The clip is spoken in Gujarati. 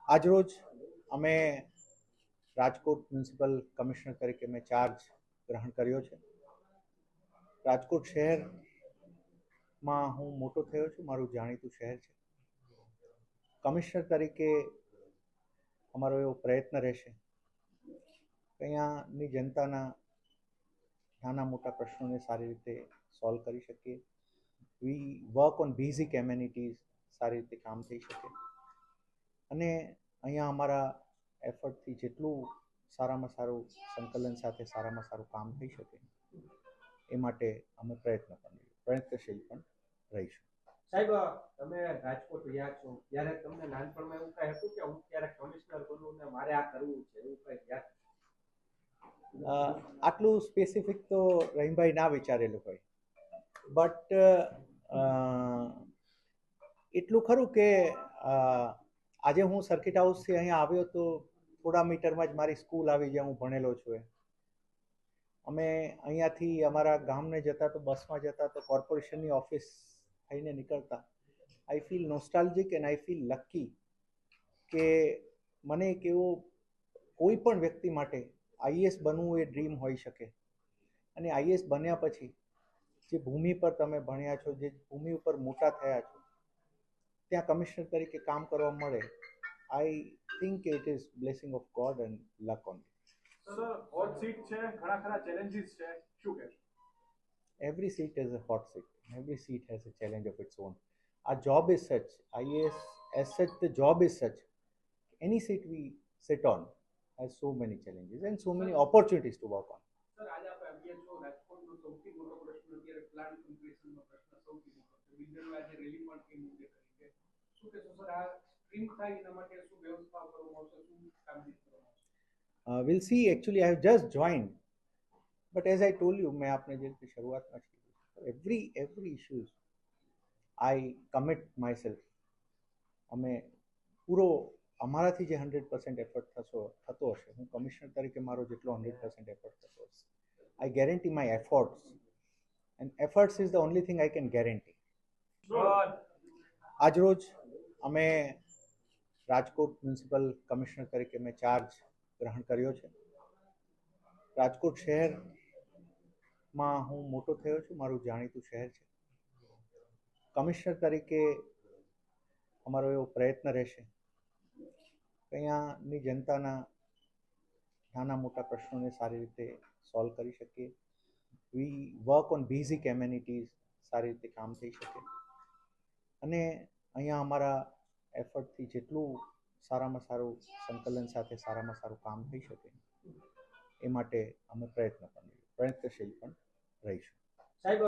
આજરોજ અમે રાજકોટ મ્યુનિસિપલ કમિશનર તરીકે મેં ચાર્જ ગ્રહણ કર્યો છે. રાજકોટ શહેરમાં હું મોટો થયો છું, મારું જાણીતું શહેર છે. કમિશનર તરીકે અમારો એવો પ્રયત્ન રહેશે કે અહીંયાની જનતાના નાના મોટા પ્રશ્નોને સારી રીતે સોલ્વ કરી શકીએ. વી વર્ક ઓન બેઝિક એમ્યુનિટીઝ, સારી રીતે કામ થઈ શકે અને અહીંયા અમારા એફર્ટથી જેટલું સારામાં સારું સંકલન સાથે સારામાં સારું કામ થઈ શકે એ માટે અમે પ્રયત્નશીલ પણ રહીશું. સાહેબ, તમે રાજકોટ રહ્યા છો ત્યારે તમને નાનપણમાં એવું કઈ હતું કે હું ત્યારે કમિશનર બનું ને મારે આ કરવું છે, એવું કઈ યાદ? આટલું સ્પેસિફિક તો રહીમભાઈ ના વિચારેલું હોય, બટ એટલું ખરું કે આજે હું સર્કિટ હાઉસથી અહીંયા આવ્યો તો થોડા મીટરમાં જ મારી સ્કૂલ આવી જ્યાં હું ભણેલો છું. અમે અહીંયાથી અમારા ગામને જતા તો બસમાં જતા તો કોર્પોરેશનની ઓફિસ થઈને નીકળતા. I feel nostalgic and I feel lucky કે મને એક એવો કોઈ પણ વ્યક્તિ માટે આઈએએસ બનવું એ ડ્રીમ હોઈ શકે અને આઈએએસ બન્યા પછી જે ભૂમિ પર તમે ભણ્યા છો, જે ભૂમિ ઉપર મોટા થયા છો, ત્યાં કમિશનર તરીકે કામ કરવા મળે, I think it is blessing of God and luck on. Sir, hot seat છે, ઘણા ખરા ચેલેન્જીસ છે, શું કહેશો? Every seat is a hot seat. Every seat has a challenge of its own. Our job is such, IAS as such, the job is such. Any seat we sit on has so many challenges and so many opportunities to work on. Sir, આજે આપણે અભ્યાસ છો રાજકોટનો સૌથી મોટો પ્રશ્ન અત્યારે પ્લાન્ટ કમ્પ્લીશનનો પ્રશ્ન સૌથી મોટો છે. બિલ્ડરો આજે રેલી પણ કેમ મુદ્દે કરી છે, શું કહેશો સર? આ સ્ટ્રીમ થાય એના માટે શું વ્યવસ્થા કરવામાં આવશે, શું કામગીરી કરવામાં આવશે? We'll see. Actually, I have just joined, but as I told you, मैं आपने जैसे शुरुआत में every issues I commit myself. અમે પૂરો અમારાથી જે 100% એફર્ટ થતો હશે, હું કમિશનર તરીકે મારો જેટલો 100% એફર્ટ થતો હશે, આઈ guarantee my efforts and efforts is the only thing I can guarantee. આજરોજ અમે રાજકોટ મ્યુનિસિપલ કમિશનર તરીકે મેં ચાર્જ ગ્રહણ કર્યો છે. રાજકોટ શહેરમાં હું મોટો થયો છું, મારું જાણીતું શહેર છે. કમિશનર તરીકે અમારો એવો પ્રયત્ન રહેશે કે અહીંયાની જનતાના નાના મોટા પ્રશ્નોને સારી રીતે સોલ્વ કરી શકીએ. વી વર્ક ઓન બેઝિક એમ્યુનિટીઝ, સારી રીતે કામ થઈ શકે અને અહીંયા અમારા એફર્ટથી જેટલું સારામાં સારું સંકલન સાથે સારામાં સારું કામ થઈ શકે એ માટે અમે પ્રયત્નશીલ પણ રહીશું. સાહેબ,